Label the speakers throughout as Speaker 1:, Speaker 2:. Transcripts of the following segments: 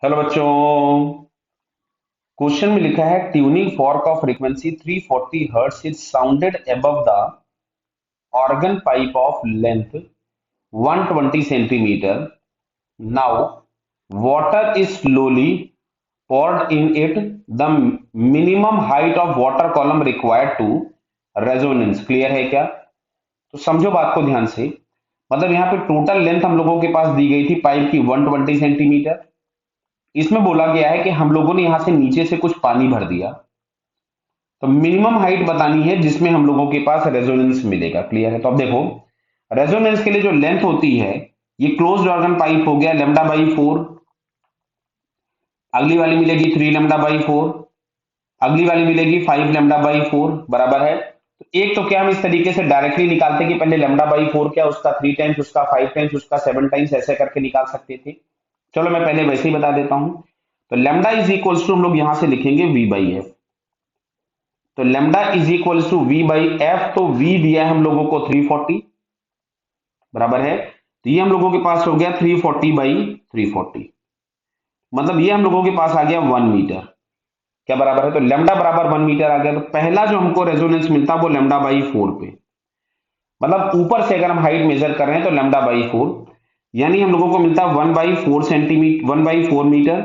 Speaker 1: Hello बच्चों। Question में लिखा है tuning fork of frequency 340 hertz is sounded above the organ pipe of length 120 centimetre. Now water is slowly poured in it. The minimum height of water column required to resonance clear है क्या? तो समझो बात को ध्यान से। मतलब यहाँ पे टोटल लेंथ हम लोगों के पास दी गई थी पाइप की 120 सेंटीमीटर। इसमें बोला गया है कि हम लोगों ने यहां से नीचे से कुछ पानी भर दिया, तो मिनिमम हाइट बतानी है जिसमें हम लोगों के पास रेजोनेंस मिलेगा। क्लियर है? तो अब देखो, रेजोनेंस के लिए जो लेंथ होती है, ये क्लोज्ड ऑर्गन पाइप हो गया λ/4, अगली वाली मिलेगी 3λ/4, अगली वाली मिलेगी 5λ/4 बराबर है। तो एक तो क्या हम इस तरीके से डायरेक्टली निकालते कि पहले λ/4 क्या, उसका 3 टाइम्स, उसका 5 टाइम्स, उसका 7 टाइम्स, ऐसे करके निकाल सकते थे। चलो मैं पहले वैसे ही बता देता हूं। तो लैम्डा इज इक्वल्स टू हम लोग यहां से लिखेंगे v/f। तो lambda is equals to v/f, तो v दिया है हम लोगों को 340 बराबर है। तो ये हम लोगों के पास हो गया 340/340, मतलब ये हम लोगों के पास आ गया 1 मीटर। क्या बराबर है? तो लैम्डा बराबर 1 मीटर आ गया। तो पहला जो हमको रेजोनेंस मिलता वो λ/4 पे, मतलब ऊपर से अगर हम हाइट मेजर कर रहे हैं तो λ/4, यानी हम लोगों को मिलता है 1/4 सेंटीमीटर, 1/4 मीटर,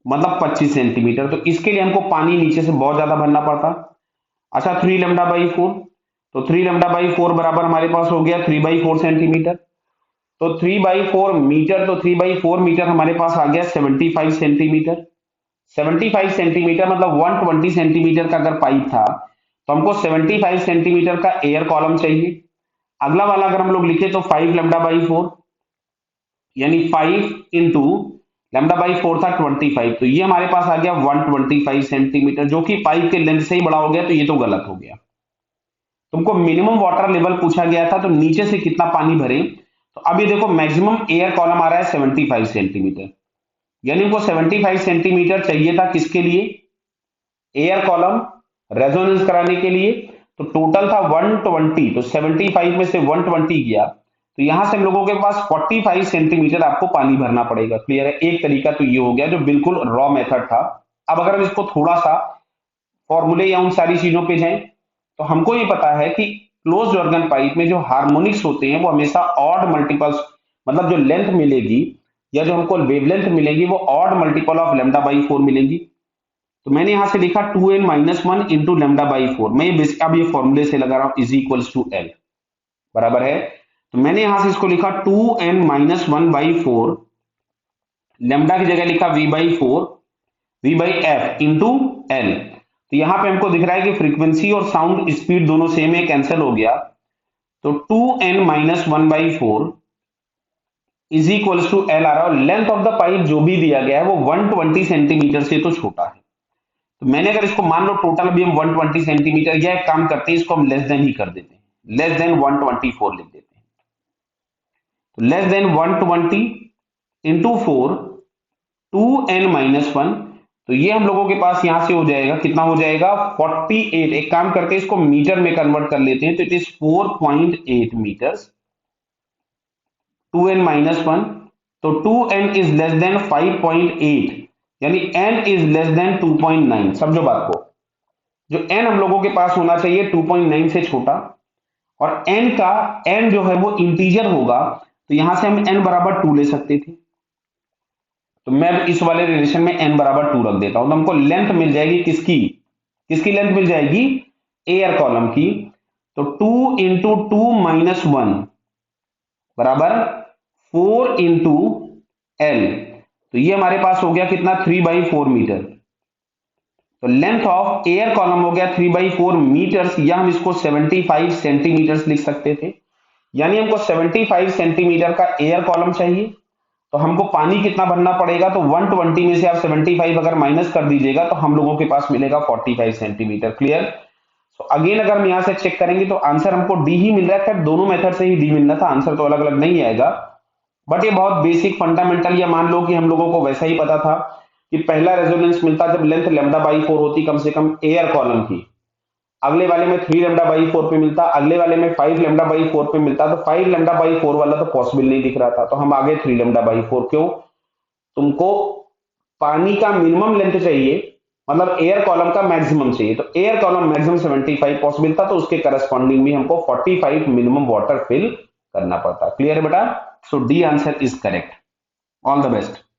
Speaker 1: मतलब 25 सेंटीमीटर। तो इसके लिए हमको पानी नीचे से बहुत ज्यादा भरना पड़ता। अच्छा, 3λ/4, तो 3λ/4 बराबर हमारे पास हो गया 3/4 सेंटीमीटर। तो 3/4 मीटर, तो 3/4 मीटर हमारे पास आ गया 75 सेंटीमीटर। 75 सेंटीमीटर मतलब 120 सेंटीमीटर का अगर पाइप था, तो हमको 75 सेंटीमीटर का एयर कॉलम चाहिए। अगला वाला अगर हम लोग लिखे तो 5λ/4, यानी 5 इंटू λ/4 था 25, तो ये हमारे पास आ गया 125 सेंटीमीटर, जो कि पाइप के लेंथ से ही बड़ा हो गया, तो ये तो गलत हो गया। तुमको मिनिमम वाटर लेवल पूछा गया था, तो नीचे से कितना पानी भरे। तो अभी देखो, मैक्सिमम एयर कॉलम आ रहा है 75 सेंटीमीटर, यानी हमको 75 सेंटीमीटर चाहिए था किसके लिए? एयर कॉलम रेजोनेंस कराने के लिए। तो टोटल था 120, तो 75 में से 120 गया, तो यहां से हम लोगों के पास 45 सेंटीमीटर आपको पानी भरना पड़ेगा। क्लियर है? एक तरीका तो ये हो गया जो बिल्कुल रॉ मेथड था। अब अगर हम इसको थोड़ा सा फॉर्मूले या उन सारी चीजों पे जाएं, तो हमको ये पता है कि क्लोज्ड ऑर्गन पाइप में जो हार्मोनिक्स होते हैं वो हमेशा ऑड मल्टीपल्स, मतलब जो लेंथ मिलेगी या जो हमको वेवलेंथ मिलेगी वो ऑड मल्टीपल ऑफ λ/4 मिलेगी। तो मैंने यहां से लिखा 2n-1 इंटू λ/4, मैं अब ये फॉर्मूले से लगा रहा हूं, इज इक्वल्स टू एल बराबर है। तो मैंने यहां से इसको लिखा 2n-1/4, लैम्डा की जगह लिखा v/4, v/f इंटू एल। तो यहां पे हमको दिख रहा है कि फ्रीक्वेंसी और साउंड स्पीड दोनों सेम है, कैंसिल हो गया। तो 2n-1/4 is equals to L आ रहा है। लेंथ ऑफ द पाइप जो भी दिया गया है वो 120 सेंटीमीटर से तो छोटा है। तो मैंने अगर इसको मान लो टोटल अभी हम 120 सेंटीमीटर, या एक काम करते हैं, इसको हम लेस देन ही कर देते हैं, लेस देन 124 लिख देते हैं। तो लेस देन 120 इंटू 4, 2n-1, तो ये हम लोगों के पास यहां से हो जाएगा, कितना हो जाएगा? 48। एक काम करते हैं, इसको मीटर में कन्वर्ट कर लेते हैं, तो इट इज 4.8 मीटर्स। 2n-1, तो 2n इज लेस देन 5.8, यानी n इज लेस देन 2.9। समझो बात को, जो n हम लोगों के पास होना चाहिए 2.9 से छोटा, और n जो है वो इंटीजर होगा, तो यहां से हम n बराबर 2 ले सकते थे। तो मैं इस वाले रिलेशन में n बराबर 2 रख देता हूं, तो हमको लेंथ मिल जाएगी किसकी? किसकी लेंथ मिल जाएगी? एयर कॉलम की। तो 2 इंटू 2-1 बराबर 4 इंटू एल। तो ये हमारे पास हो गया कितना? 3/4 मीटर। तो लेंथ ऑफ एयर कॉलम हो गया 3/4 मीटर्स, या हम इसको 75 सेंटीमीटर्स लिख सकते थे। यानी हमको 75 सेंटीमीटर का एयर कॉलम चाहिए, तो हमको पानी कितना भरना पड़ेगा? तो 120 में से आप 75 अगर माइनस कर दीजिएगा तो हम लोगों के पास मिलेगा 45 सेंटीमीटर। क्लियर? तो अगेन अगर हम यहां से चेक करेंगे तो आंसर हमको डी ही मिल रहा है। खैर दोनों मेथड से ही डी मिल रहा था, आंसर तो अलग अलग नहीं आएगा, बट ये बहुत बेसिक फंडामेंटल, या मान लो कि हम लोगों को वैसा ही पता था कि पहला रेजोनेंस मिलता जब लेंथ λ/4 होती कम से कम एयर कॉलम की, अगले वाले में 3λ/4 पे मिलता, अगले वाले में 5λ/4 पे मिलता। तो 5λ/4 वाला तो पॉसिबल नहीं दिख रहा था, तो हम आगे 3λ/4। क्यों? तुमको पानी का मिनिमम लेंथ चाहिए, मतलब एयर कॉलम का मैक्सिमम चाहिए, तो एयर कॉलम मैक्सिमम 75 पॉसिबल था, तो उसके करस्पॉन्डिंग भी हमको 45 मिनिमम वाटर फिल करना पड़ता। क्लियर है बेटा? So D answer is correct. All the best.